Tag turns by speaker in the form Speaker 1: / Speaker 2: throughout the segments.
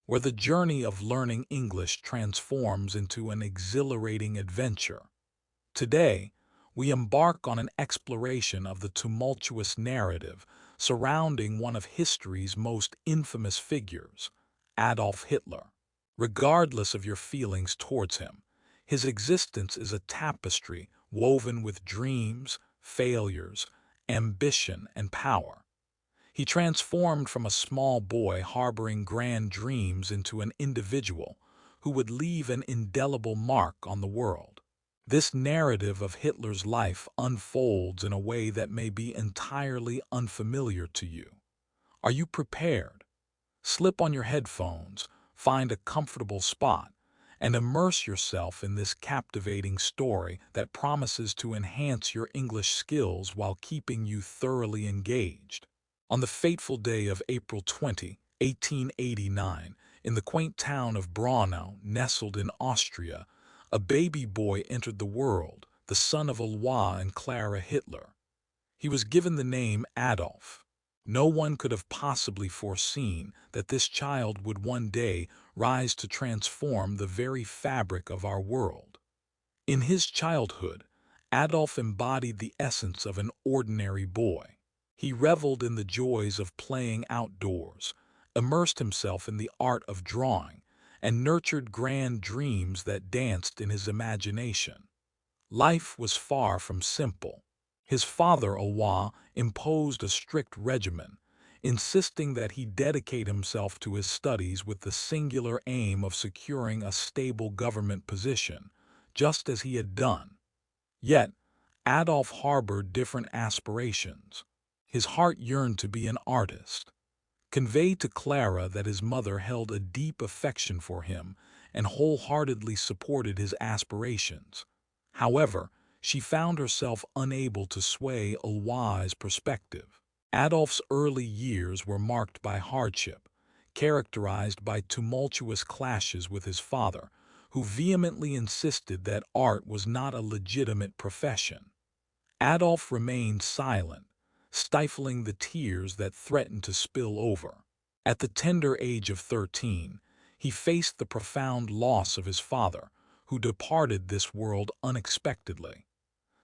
Speaker 1: where the journey of learning English transforms into an exhilarating adventure. Today, we embark on an exploration of the tumultuous narrative surrounding one of history's most infamous figures, Adolf Hitler. Regardless of your feelings towards him, his existence is a tapestry woven with dreams, failures, ambition, and power. He transformed from a small boy harboring grand dreams into an individual who would leave an indelible mark on the world. This narrative of Hitler's life unfolds in a way that may be entirely unfamiliar to you. Are you prepared? Slip on your headphones, find a comfortable spot, and immerse yourself in this captivating story that promises to enhance your English skills while keeping you thoroughly engaged. On the fateful day of April 20, 1889, in the quaint town of Braunau, nestled in Austria, a baby boy entered the world, the son of Eloi and Clara Hitler. He was given the name Adolf. No one could have possibly foreseen that this child would one day rise to transform the very fabric of our world. In his childhood, Adolf embodied the essence of an ordinary boy. He reveled in the joys of playing outdoors, immersed himself in the art of drawing, and nurtured grand dreams that danced in his imagination. Life was far from simple. His father, Eloi, imposed a strict regimen, insisting that he dedicate himself to his studies with the singular aim of securing a stable government position, just as he had done. Yet, Adolf harbored different aspirations. His heart yearned to be an artist. Convey to Clara that his mother held a deep affection for him and wholeheartedly supported his aspirations. However, she found herself unable to sway Eloi's perspective. Adolf's early years were marked by hardship, characterized by tumultuous clashes with his father, who vehemently insisted that art was not a legitimate profession. Adolf remained silent, stifling the tears that threatened to spill over. At the tender age of 13, he faced the profound loss of his father, who departed this world unexpectedly.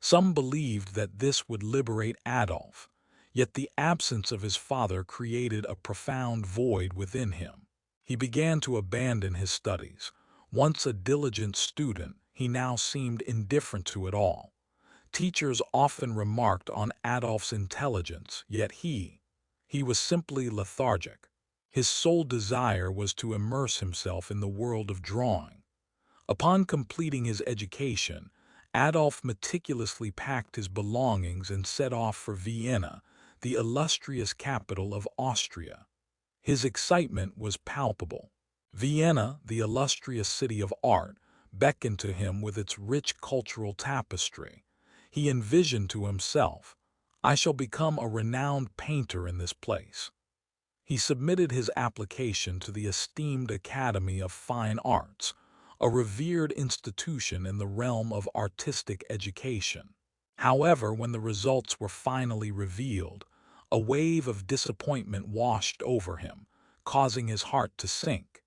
Speaker 1: Some believed that this would liberate Adolf, yet the absence of his father created a profound void within him. He began to abandon his studies. Once a diligent student, he now seemed indifferent to it all. Teachers often remarked on Adolf's intelligence, yet he was simply lethargic. His sole desire was to immerse himself in the world of drawing. Upon completing his education, Adolf meticulously packed his belongings and set off for Vienna, the illustrious capital of Austria. His excitement was palpable. Vienna, the illustrious city of art, beckoned to him with its rich cultural tapestry. He envisioned to himself, "I shall become a renowned painter in this place." He submitted his application to the esteemed Academy of Fine Arts, a revered institution in the realm of artistic education. However, when the results were finally revealed, a wave of disappointment washed over him, causing his heart to sink.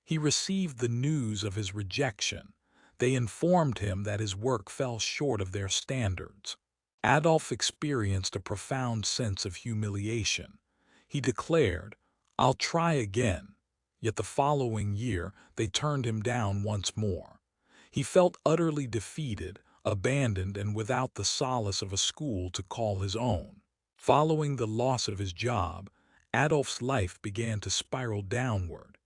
Speaker 1: He received the news of his rejection. They informed him that his work fell short of their standards. Adolf experienced a profound sense of humiliation. He declared, "I'll try again." Yet the following year, they turned him down once more. He felt utterly defeated, abandoned, and without the solace of a school to call his own. Following the loss of his job, Adolf's life began to spiral downward.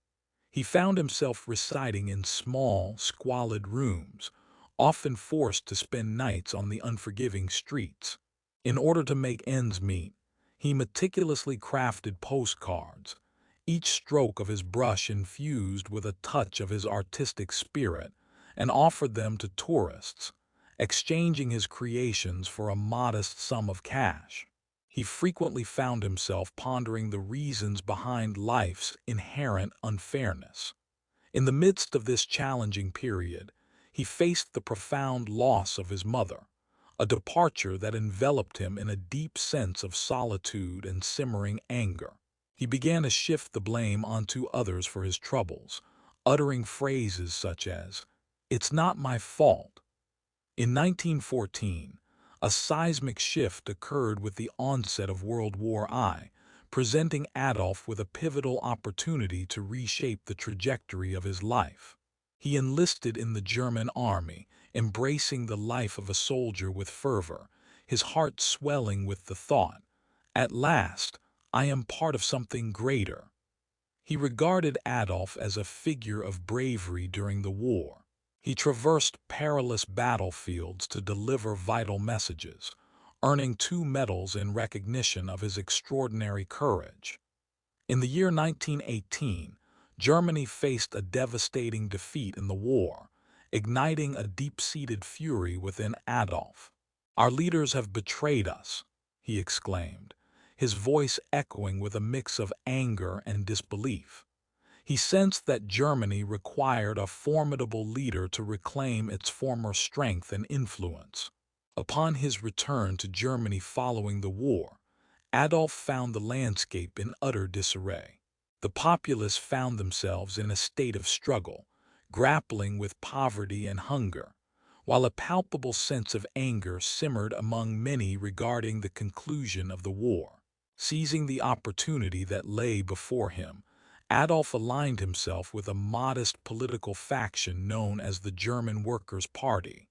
Speaker 1: He found himself residing in small, squalid rooms, often forced to spend nights on the unforgiving streets. In order to make ends meet, he meticulously crafted postcards, each stroke of his brush infused with a touch of his artistic spirit, and offered them to tourists, exchanging his creations for a modest sum of cash. He frequently found himself pondering the reasons behind life's inherent unfairness. In the midst of this challenging period, he faced the profound loss of his mother, a departure that enveloped him in a deep sense of solitude and simmering anger. He began to shift the blame onto others for his troubles, uttering phrases such as, "It's not my fault." In 1914, a seismic shift occurred with the onset of World War I, presenting Adolf with a pivotal opportunity to reshape the trajectory of his life. He enlisted in the German army, embracing the life of a soldier with fervor, his heart swelling with the thought, "At last, I am part of something greater." He regarded Adolf as a figure of bravery during the war. He traversed perilous battlefields to deliver vital messages, earning 2 medals in recognition of his extraordinary courage. In the year 1918, Germany faced a devastating defeat in the war, igniting a deep-seated fury within Adolf. "Our leaders have betrayed us," he exclaimed, his voice echoing with a mix of anger and disbelief. He sensed that Germany required a formidable leader to reclaim its former strength and influence. Upon his return to Germany following the war, Adolf found the landscape in utter disarray. The populace found themselves in a state of struggle, grappling with poverty and hunger, while a palpable sense of anger simmered among many regarding the conclusion of the war. Seizing the opportunity that lay before him, Adolf aligned himself with a modest political faction known as the German Workers' Party.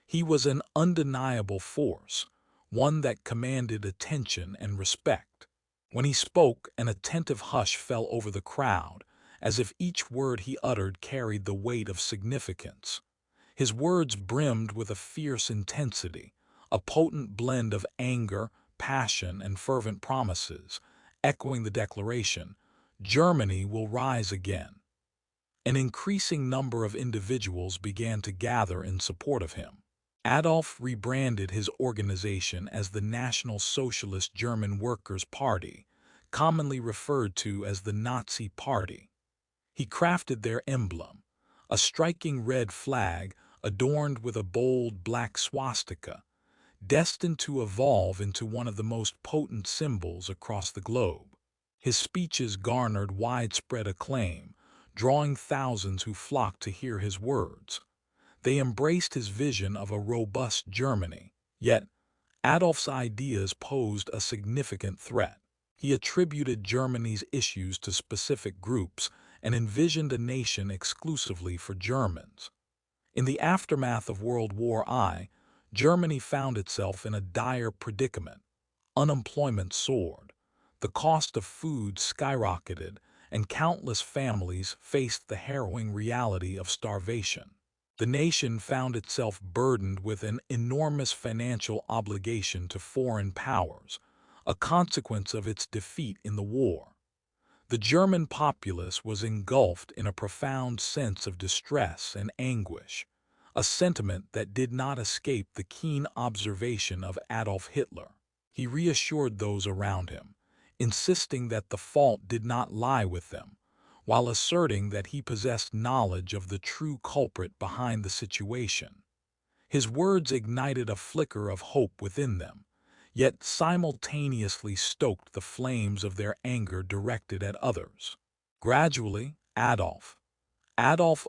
Speaker 1: He was an undeniable force, one that commanded attention and respect. When he spoke, an attentive hush fell over the crowd, as if each word he uttered carried the weight of significance. His words brimmed with a fierce intensity, a potent blend of anger, passion, and fervent promises, echoing the declaration, "Germany will rise again." An increasing number of individuals began to gather in support of him. Adolf rebranded his organization as the National Socialist German Workers' Party, commonly referred to as the Nazi Party. He crafted their emblem, a striking red flag adorned with a bold black swastika, destined to evolve into one of the most potent symbols across the globe. His speeches garnered widespread acclaim, drawing thousands who flocked to hear his words. They embraced his vision of a robust Germany. Yet, Adolf's ideas posed a significant threat. He attributed Germany's issues to specific groups and envisioned a nation exclusively for Germans. In the aftermath of World War I, Germany found itself in a dire predicament. Unemployment soared, the cost of food skyrocketed, and countless families faced the harrowing reality of starvation. The nation found itself burdened with an enormous financial obligation to foreign powers, a consequence of its defeat in the war. The German populace was engulfed in a profound sense of distress and anguish, a sentiment that did not escape the keen observation of Adolf Hitler. He reassured those around him, insisting that the fault did not lie with them, while asserting that he possessed knowledge of the true culprit behind the situation. His words ignited a flicker of hope within them, yet simultaneously stoked the flames of their anger directed at others. Gradually, Adolf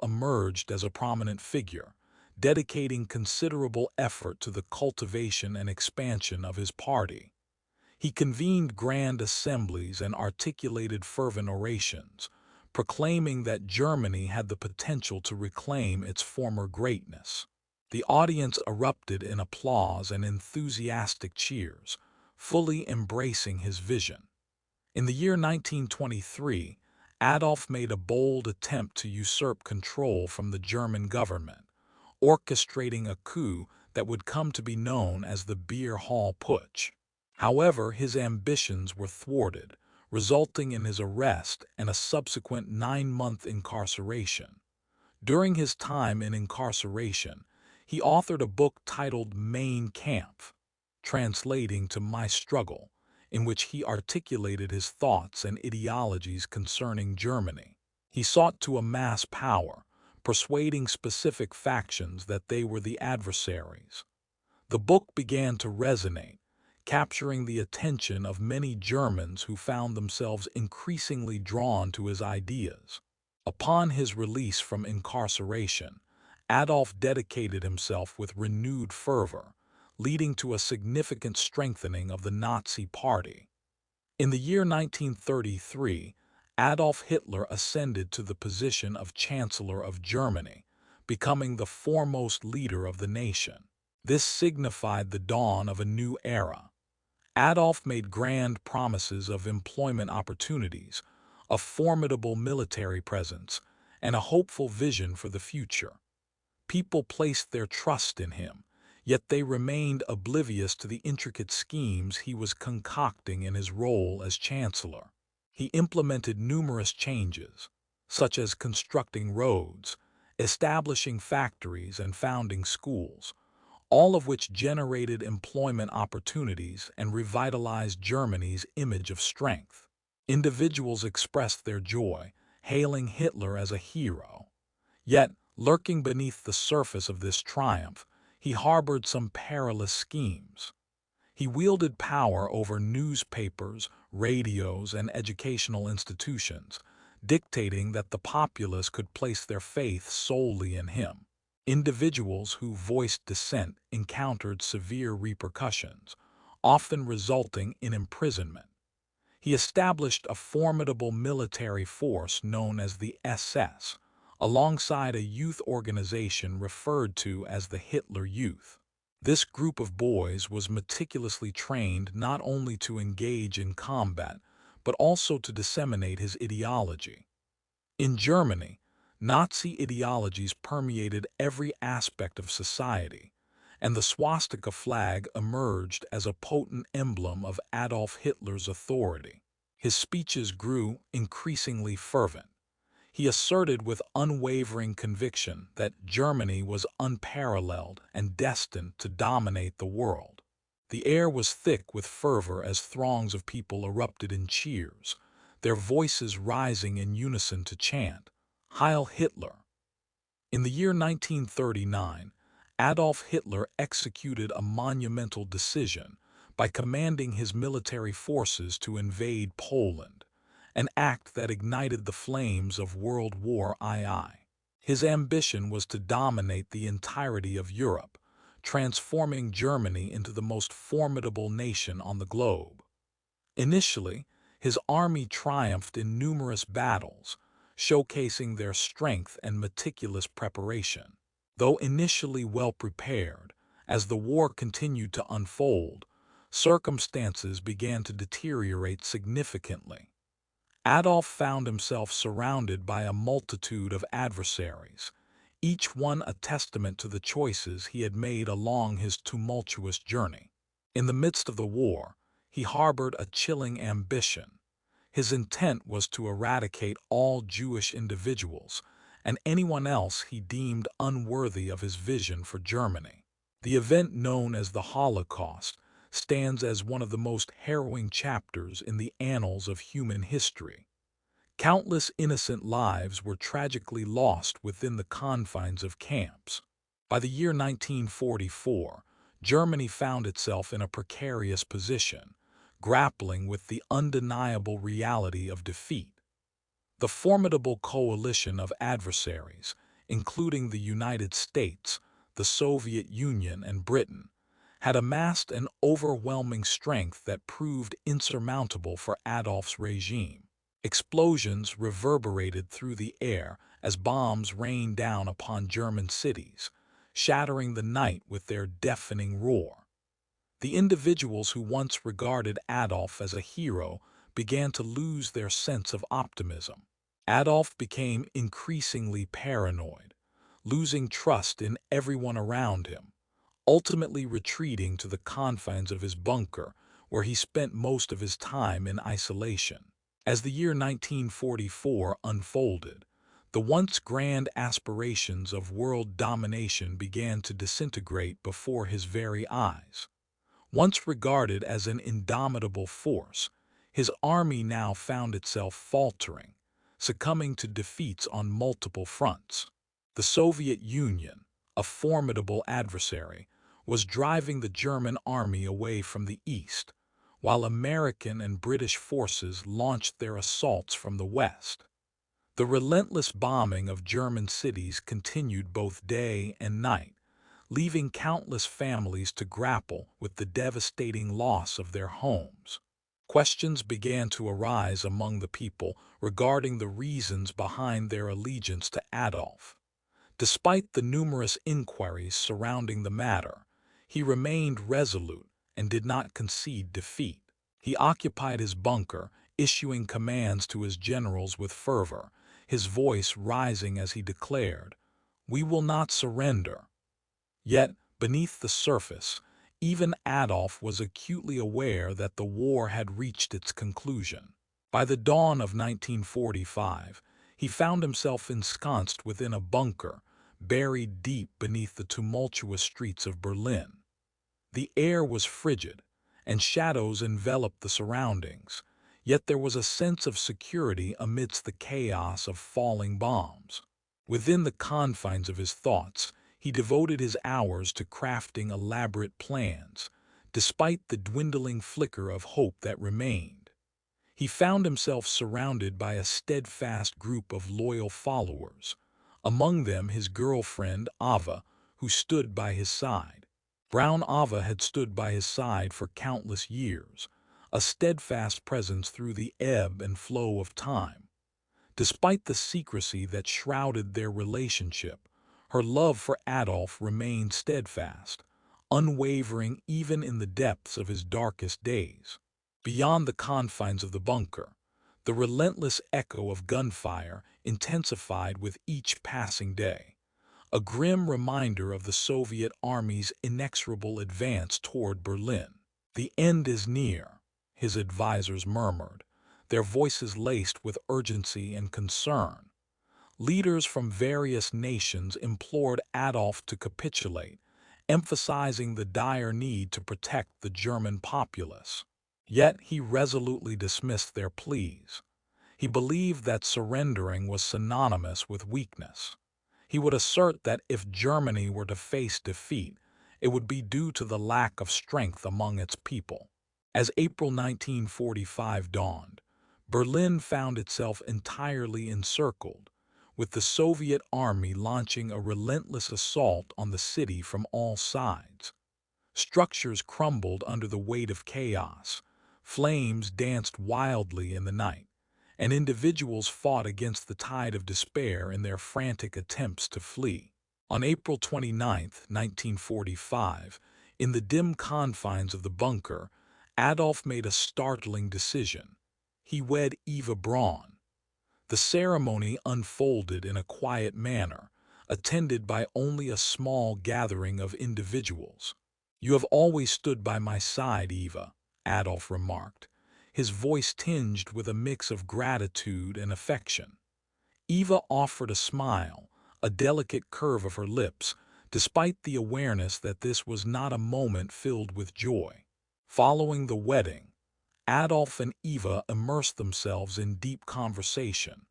Speaker 1: emerged as a prominent figure, dedicating considerable effort to the cultivation and expansion of his party. He convened grand assemblies and articulated fervent orations, proclaiming that Germany had the potential to reclaim its former greatness. The audience erupted in applause and enthusiastic cheers, fully embracing his vision. In the year 1923, Adolf made a bold attempt to usurp control from the German government, orchestrating a coup that would come to be known as the Beer Hall Putsch. However, his ambitions were thwarted, resulting in his arrest and a subsequent 9-month incarceration. During his time in incarceration, he authored a book titled Mein Kampf, translating to My Struggle, in which he articulated his thoughts and ideologies concerning Germany. He sought to amass power, persuading specific factions that they were the adversaries. The book began to resonate, capturing the attention of many Germans who found themselves increasingly drawn to his ideas. Upon his release from incarceration, Adolf dedicated himself with renewed fervor, leading to a significant strengthening of the Nazi Party. In the year 1933, Adolf Hitler ascended to the position of Chancellor of Germany, becoming the foremost leader of the nation. This signified the dawn of a new era. Adolf made grand promises of employment opportunities, a formidable military presence, and a hopeful vision for the future. People placed their trust in him, yet they remained oblivious to the intricate schemes he was concocting in his role as chancellor. He implemented numerous changes, such as constructing roads, establishing factories, and founding schools, all of which generated employment opportunities and revitalized Germany's image of strength. Individuals expressed their joy, hailing Hitler as a hero. Yet, lurking beneath the surface of this triumph, he harbored some perilous schemes. He wielded power over newspapers, radios, and educational institutions, dictating that the populace could place their faith solely in him. Individuals who voiced dissent encountered severe repercussions, often resulting in imprisonment. He established a formidable military force known as the SS, alongside a youth organization referred to as the Hitler Youth. This group of boys was meticulously trained not only to engage in combat, but also to disseminate his ideology. In Germany, Nazi ideologies permeated every aspect of society, and the swastika flag emerged as a potent emblem of Adolf Hitler's authority. His speeches grew increasingly fervent. He asserted with unwavering conviction that Germany was unparalleled and destined to dominate the world. The air was thick with fervor as throngs of people erupted in cheers, their voices rising in unison to chant, "Heil Hitler!" In the year 1939, Adolf Hitler executed a monumental decision by commanding his military forces to invade Poland, an act that ignited the flames of World War II. His ambition was to dominate the entirety of Europe, transforming Germany into the most formidable nation on the globe. Initially, his army triumphed in numerous battles, showcasing their strength and meticulous preparation. Though initially well prepared, as the war continued to unfold, circumstances began to deteriorate significantly. Adolf found himself surrounded by a multitude of adversaries, each one a testament to the choices he had made along his tumultuous journey. In the midst of the war, he harbored a chilling ambition. His intent was to eradicate all Jewish individuals and anyone else he deemed unworthy of his vision for Germany. The event known as the Holocaust stands as one of the most harrowing chapters in the annals of human history. Countless innocent lives were tragically lost within the confines of camps. By the year 1944, Germany found itself in a precarious position, grappling with the undeniable reality of defeat. The formidable coalition of adversaries, including the United States, the Soviet Union, and Britain, had amassed an overwhelming strength that proved insurmountable for Adolf's regime. Explosions reverberated through the air as bombs rained down upon German cities, shattering the night with their deafening roar. The individuals who once regarded Adolf as a hero began to lose their sense of optimism. Adolf became increasingly paranoid, losing trust in everyone around him, ultimately retreating to the confines of his bunker, where he spent most of his time in isolation. As the year 1944 unfolded, the once grand aspirations of world domination began to disintegrate before his very eyes. Once regarded as an indomitable force, his army now found itself faltering, succumbing to defeats on multiple fronts. The Soviet Union, a formidable adversary, was driving the German army away from the east, while American and British forces launched their assaults from the west. The relentless bombing of German cities continued both day and night, leaving countless families to grapple with the devastating loss of their homes. Questions began to arise among the people regarding the reasons behind their allegiance to Adolf. Despite the numerous inquiries surrounding the matter, he remained resolute and did not concede defeat. He occupied his bunker, issuing commands to his generals with fervor, his voice rising as he declared, "We will not surrender." Yet, beneath the surface, even Adolf was acutely aware that the war had reached its conclusion. By the dawn of 1945, he found himself ensconced within a bunker, buried deep beneath the tumultuous streets of Berlin. The air was frigid, and shadows enveloped the surroundings, yet there was a sense of security amidst the chaos of falling bombs. Within the confines of his thoughts, he devoted his hours to crafting elaborate plans, despite the dwindling flicker of hope that remained. He found himself surrounded by a steadfast group of loyal followers, among them his girlfriend Ava, who stood by his side. Brown Ava had stood by his side for countless years, a steadfast presence through the ebb and flow of time. Despite the secrecy that shrouded their relationship, her love for Adolf remained steadfast, unwavering even in the depths of his darkest days. Beyond the confines of the bunker, the relentless echo of gunfire intensified with each passing day, a grim reminder of the Soviet army's inexorable advance toward Berlin. "The end is near," his advisors murmured, their voices laced with urgency and concern. Leaders from various nations implored Adolf to capitulate, emphasizing the dire need to protect the German populace. Yet he resolutely dismissed their pleas. He believed that surrendering was synonymous with weakness. He would assert that if Germany were to face defeat, it would be due to the lack of strength among its people. As April 1945 dawned, Berlin found itself entirely encircled, with the Soviet army launching a relentless assault on the city from all sides. Structures crumbled under the weight of chaos, flames danced wildly in the night, and individuals fought against the tide of despair in their frantic attempts to flee. On April 29, 1945, in the dim confines of the bunker, Adolf made a startling decision. He wed Eva Braun. The ceremony unfolded in a quiet manner, attended by only a small gathering of individuals. "You have always stood by my side, Eva," Adolf remarked, his voice tinged with a mix of gratitude and affection. Eva offered a smile, a delicate curve of her lips, despite the awareness that this was not a moment filled with joy. Following the wedding, Adolf and Eva immersed themselves in deep conversation,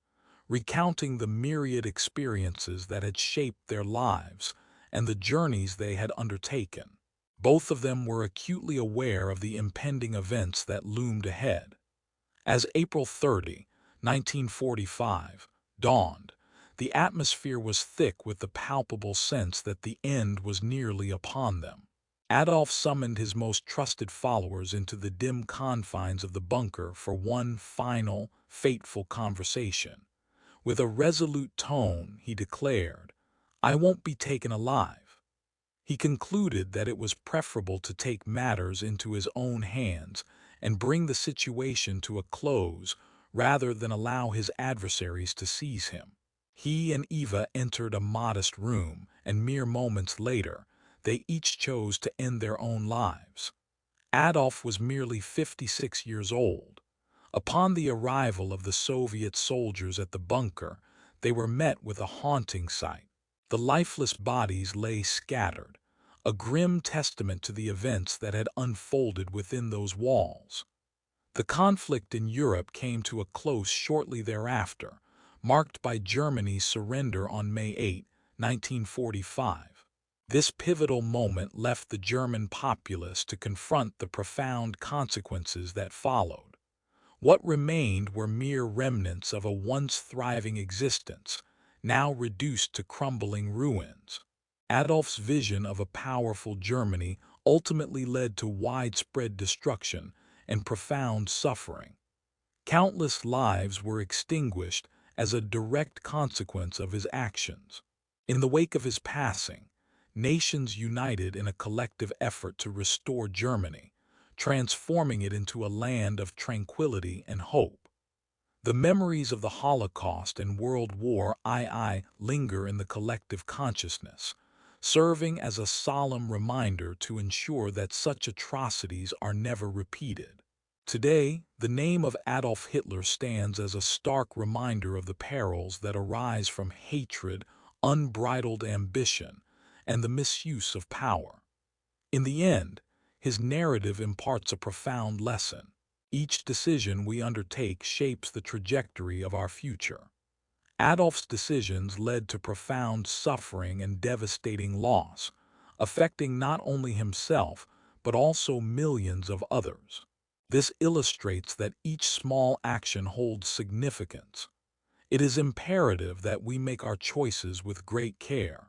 Speaker 1: recounting the myriad experiences that had shaped their lives and the journeys they had undertaken. Both of them were acutely aware of the impending events that loomed ahead. As April 30, 1945, dawned, the atmosphere was thick with the palpable sense that the end was nearly upon them. Adolf summoned his most trusted followers into the dim confines of the bunker for one final, fateful conversation. With a resolute tone, he declared, "I won't be taken alive." He concluded that it was preferable to take matters into his own hands and bring the situation to a close rather than allow his adversaries to seize him. He and Eva entered a modest room, and mere moments later, they each chose to end their own lives. Adolf was merely 56 years old. Upon the arrival of the Soviet soldiers at the bunker, they were met with a haunting sight. The lifeless bodies lay scattered, a grim testament to the events that had unfolded within those walls. The conflict in Europe came to a close shortly thereafter, marked by Germany's surrender on May 8, 1945. This pivotal moment left the German populace to confront the profound consequences that followed. What remained were mere remnants of a once thriving existence, now reduced to crumbling ruins. Adolf's vision of a powerful Germany ultimately led to widespread destruction and profound suffering. Countless lives were extinguished as a direct consequence of his actions. In the wake of his passing, nations united in a collective effort to restore Germany, transforming it into a land of tranquility and hope. The memories of the Holocaust and World War II linger in the collective consciousness, serving as a solemn reminder to ensure that such atrocities are never repeated. Today, the name of Adolf Hitler stands as a stark reminder of the perils that arise from hatred, unbridled ambition, and the misuse of power. In the end, his narrative imparts a profound lesson. Each decision we undertake shapes the trajectory of our future. Adolf's decisions led to profound suffering and devastating loss, affecting not only himself, but also millions of others. This illustrates that each small action holds significance. It is imperative that we make our choices with great care,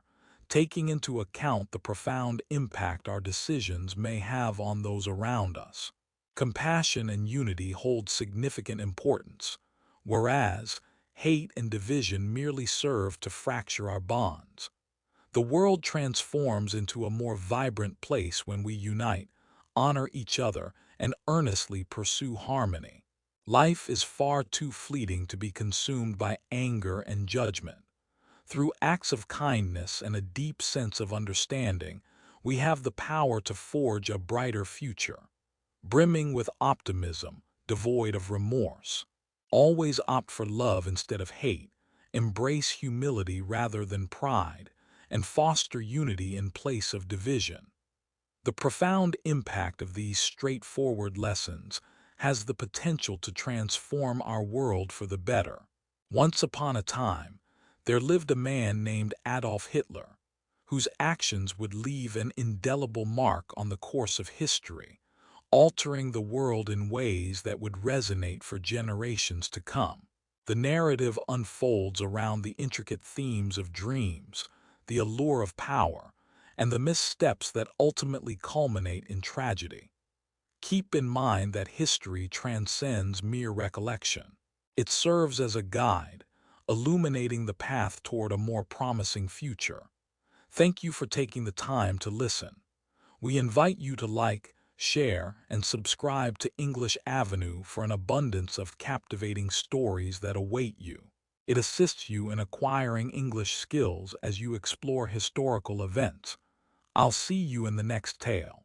Speaker 1: taking into account the profound impact our decisions may have on those around us. Compassion and unity hold significant importance, whereas hate and division merely serve to fracture our bonds. The world transforms into a more vibrant place when we unite, honor each other, and earnestly pursue harmony. Life is far too fleeting to be consumed by anger and judgment. Through acts of kindness and a deep sense of understanding, we have the power to forge a brighter future, brimming with optimism, devoid of remorse. Always opt for love instead of hate, embrace humility rather than pride, and foster unity in place of division. The profound impact of these straightforward lessons has the potential to transform our world for the better. Once upon a time, there lived a man named Adolf Hitler, whose actions would leave an indelible mark on the course of history, altering the world in ways that would resonate for generations to come. The narrative unfolds around the intricate themes of dreams, the allure of power, and the missteps that ultimately culminate in tragedy. Keep in mind that history transcends mere recollection. It serves as a guide, illuminating the path toward a more promising future. Thank you for taking the time to listen. We invite you to like, share, and subscribe to English Avenue for an abundance of captivating stories that await you. It assists you in acquiring English skills as you explore historical events. I'll see you in the next tale.